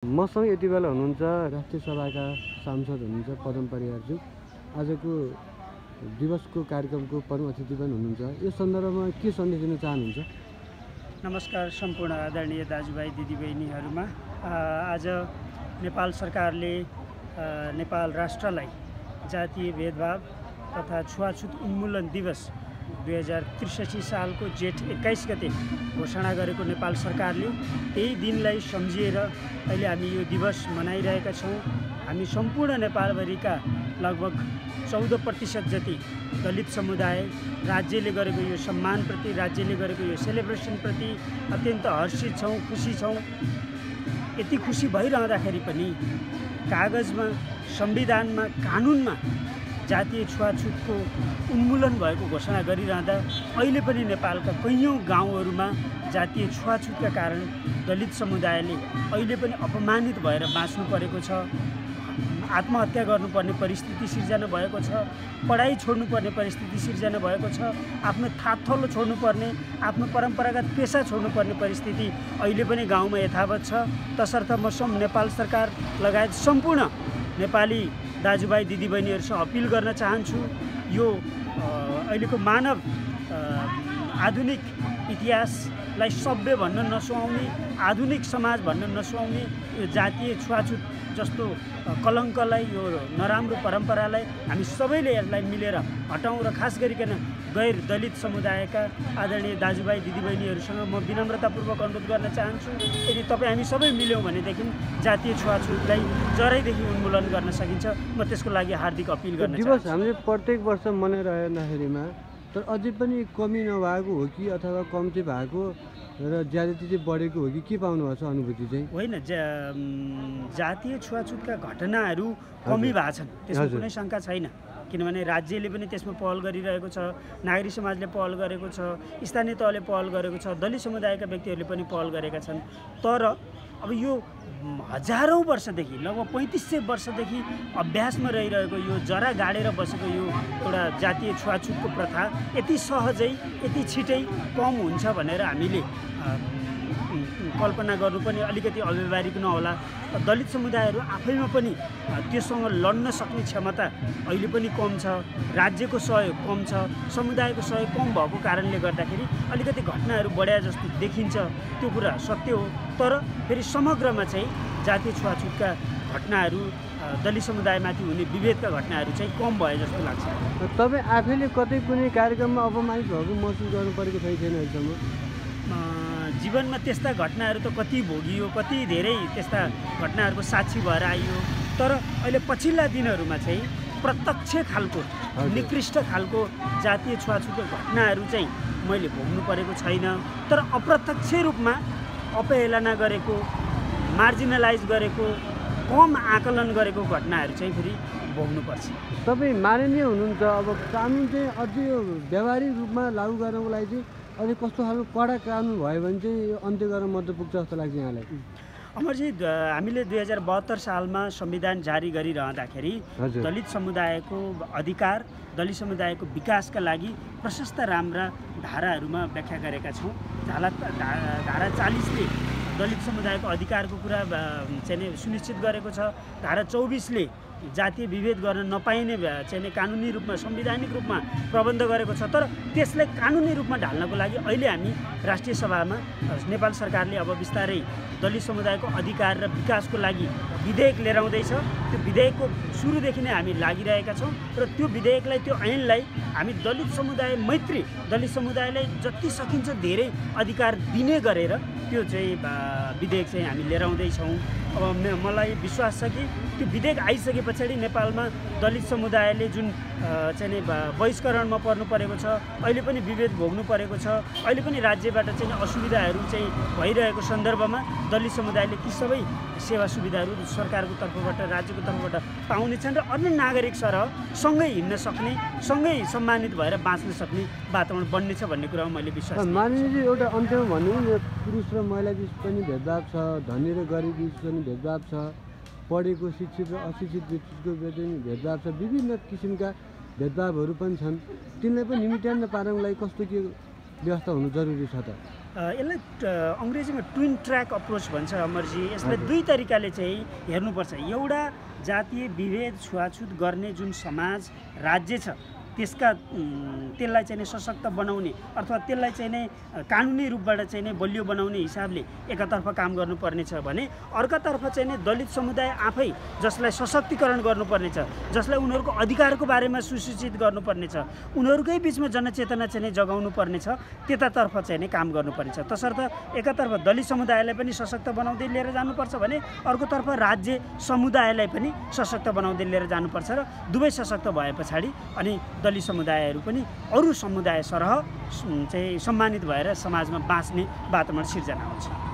मसँग यति बेला हुनुहुन्छ राष्ट्रिय सभाका सांसद हुनुहुन्छ पदम परियारज्यू। आजको दिवसको कार्यक्रमको प्रमुख अतिथि पनि हुनुहुन्छ। यो सन्दर्भमा के सन्देश दिन चाहनुहुन्छ? नमस्कार सम्पूर्ण आदरणीय दाजुभाइ दिदीबहिनीहरूमा। आज नेपाल सरकारले नेपाल राष्ट्रलाई जातीय भेदभाव तथा छुवाछुत उन्मूलन दिवस 2063 सालको जेठ 21 गते घोषणा गरेको नेपाल सरकारले त्यही दिनलाई सम्झिएर अहिले हामी यो दिवस मनाइरहेका छौँ। हामी सम्पूर्ण नेपालभरिका लगभग 14% जति दलित समुदाय राज्यले गरेको यो सम्मानप्रति, राज्यले गरेको यो सेलिब्रेसनप्रति अत्यन्त हर्षित छौँ, खुसी छौँ। यति खुसी भइरहँदाखेरि पनि कागजमा, संविधानमा, कानुनमा जातीय छुवाछुतको उन्मूलन भएको घोषणा गरिरहँदा अहिले पनि नेपालका कैयौँ गाउँहरूमा जातीय छुवाछुतका कारण दलित समुदायले अहिले पनि अपमानित भएर बाँच्नु परेको छ। आत्महत्या गर्नुपर्ने परिस्थिति सिर्जना भएको छ, पढाइ छोड्नुपर्ने परिस्थिति सिर्जना भएको छ, आफ्नो थातथलो छोड्नुपर्ने, आफ्नो परम्परागत पेसा छोड्नुपर्ने परिस्थिति अहिले पनि गाउँमा यथावत छ। तसर्थ म नेपाल सरकार लगायत सम्पूर्ण नेपाली दाजुभाइ दिदीबहिनीहरूसँग अपिल गर्न चाहन्छु, यो अहिलेको मानव आधुनिक इतिहासलाई सभ्य भन्न नसुहाउने, आधुनिक समाज भन्न नसुहाउने यो जातीय छुवाछुत जस्तो कलङ्कलाई, यो नराम्रो परम्परालाई हामी सबैले यसलाई मिलेर हटाउँ र खास गरिकन गैर दलित समुदायका आदरणीय दाजुभाइ दिदीबहिनीहरूसँग म विनम्रतापूर्वक अनुरोध गर्न चाहन्छु। यदि तपाईँ हामी सबै मिल्यौँ भनेदेखि जातीय छुवाछुतलाई जरैदेखि उन्मूलन गर्न सकिन्छ। म त्यसको लागि हार्दिक अपिल गर्न चाहन्छु। दिवस हामीले प्रत्येक वर्ष मनाइरहँदाखेरिमा तर अझै पनि कमी नभएको हो कि अथवा कम्ती भएको र ज्यादती चाहिँ बढेको हो कि के पाउनु भएको छ अनुभूति चाहिँ? होइन, जातीय छुवाछुतका घटनाहरू कमी भएको छन्, त्यसमा कुनै शङ्का छैन। किनभने राज्यले पनि त्यसमा पहल गरिरहेको छ, नागरिक समाजले पहल गरेको छ, स्थानीय तहले पहल गरेको छ, दलित समुदायका व्यक्तिहरूले पनि पहल गरेका छन्। तर अब यो हजारौँ वर्षदेखि, लगभग 3500 वर्षदेखि अभ्यासमा रहिरहेको यो जरा गाडेर बसेको यो एउटा जातीय छुवाछुतको प्रथा यति सहजै, यति छिटै कम हुन्छ भनेर हामीले कल्पना गर्नु पनि अलिकति अव्यावहारिक नहोला। दलित समुदायहरू आफैमा पनि त्योसँग लड्न सक्ने क्षमता अहिले पनि कम छ, राज्यको सहयोग कम छ, समुदायको सहयोग कम भएको कारणले गर्दाखेरि अलिकति घटनाहरू बढ्या जस्तो देखिन्छ। त्यो कुरा सत्य हो, तर फेरि समग्रमा चाहिँ जातीय छुवाछुतका घटनाहरू, दलित समुदायमाथि हुने विभेदका घटनाहरू चाहिँ कम भए जस्तो लाग्छ। तपाईँ आफैले कतै कुनै कार्यक्रममा अपमानित भएको महसुस गर्नु परेको छैन अहिलेसम्म? जीवनमा त्यस्ता घटनाहरू त कति भोगियो, कति धेरै त्यस्ता घटनाहरूको साक्षी भएर आइयो। तर अहिले पछिल्ला दिनहरूमा चाहिँ प्रत्यक्ष खालको, निकृष्ट खालको जातीय छुवाछुतको घटनाहरू चाहिँ मैले भोग्नु परेको छैन। तर अप्रत्यक्ष रूपमा अपहेलना गरेको, मार्जिनलाइज गरेको, कम आकलन गरेको घटनाहरू चाहिँ फेरि भोग्नुपर्छ। तपाईँ माननीय हुनुहुन्छ, अब कानुन चाहिँ अझै व्यावहारिक रूपमा लागू गर्नको लागि चाहिँ अझै कस्तो खालको कडा कानुन भयो भने चाहिँ यो अन्त्य गर्न मद्दत पुग्छ जस्तो लाग्छ यहाँलाई? अमरजी, हामीले 2072 सालमा संविधान जारी गरिरहँदाखेरि दलित समुदायको अधिकार, दलित समुदायको विकासका लागि प्रशस्त राम्रा धाराहरूमा व्याख्या गरेका छौँ। धारा 40ले दलित समुदायको अधिकारको कुरा चाहिँ सुनिश्चित गरेको छ। धारा 24ले जातीय विभेद गर्न नपाइने चाहिँ कानुनी रूपमा, संवैधानिक रूपमा प्रबन्ध गरेको छ। तर त्यसलाई कानुनी रूपमा ढाल्नको लागि अहिले हामी राष्ट्रिय सभामा नेपाल सरकारले अब बिस्तारै दलित समुदायको अधिकार र विकासको लागि विधेयक लिएर आउँदैछ। त्यो विधेयकको सुरुदेखि नै हामी लागिरहेका छौँ र त्यो विधेयकलाई, त्यो ऐनलाई हामी दलित समुदाय मैत्री, दलित समुदायलाई जति सकिन्छ धेरै अधिकार दिने गरेर त्यो चाहिँ विधेयक चाहिँ हामी लिएर आउँदैछौँ। अब मलाई विश्वास छ कि त्यो विधेयक आइसके पछाडि नेपालमा दलित समुदायले जुन चाहिँ बहिष्करणमा पर्नु परेको छ, अहिले पनि विभेद भोग्नु परेको छ, अहिले पनि राज्यबाट चाहिँ असुविधाहरू चाहिँ भइरहेको सन्दर्भमा दलित समुदायले ती सबै सेवा सुविधाहरू सरकारको तर्फबाट, राज्यको तर्फबाट पाउनेछन् र अन्य नागरिक सरह सँगै हिँड्न सक्ने, सँगै सम्मानित भएर बाँच्न सक्ने वातावरण बन्नेछ भन्ने कुरामा मैले विश्वास गर्छु। मानिसले एउटा अन्त्यमा भन्नु नि, पुरुष र महिला बिच पनि भेदभाव छ, धनी र गरिब बिच पनि भेदभाव छ, पढेको, शिक्षित र अशिक्षित व्यक्तिको पनि भेदभाव छ, विभिन्न किसिमका भेदभावहरू पनि छन्। तिनलाई पनि निमिट्यान्न पार्नको लागि कस्तो के व्यवस्था हुनु जरुरी छ त? यसलाई अङ्ग्रेजीमा ट्विन ट्र्याक अप्रोच भन्छ अमरजी। यसलाई दुई तरिकाले चाहिँ हेर्नुपर्छ। एउटा जातीय विभेद छुवाछुत गर्ने जुन समाज राज्य छ त्यसलाई चाहिँ सशक्त बनाउने अथवा त्यसलाई चाहिँ नै कानुनी रूपबाट चाहिँ नै बलियो बनाउने हिसाबले एकातर्फ काम गर्नुपर्ने छ भने अर्कातर्फ चाहिँ नै दलित समुदाय आफै जसलाई सशक्तिकरण गर्नुपर्ने छ, जसलाई उनीहरूको अधिकारको बारेमा सुसूचित गर्नुपर्ने छ, उनीहरूकै बिचमा जनचेतना चाहिँ नै जगाउनु पर्ने छ, त्यतातर्फ चाहिँ नै काम गर्नुपर्ने छ। तसर्थ एकातर्फ दलित समुदायलाई पनि सशक्त बनाउँदै लिएर जानुपर्छ भने अर्कोतर्फ राज्य समुदायलाई पनि सशक्त बनाउँदै लिएर जानुपर्छ र दुवै सशक्त भए पछाडि अनि दलित समुदायहरू पनि अरू समुदाय सरह चाहिँ सम्मानित भएर समाजमा बाँच्ने वातावरण सिर्जना हुन्छ।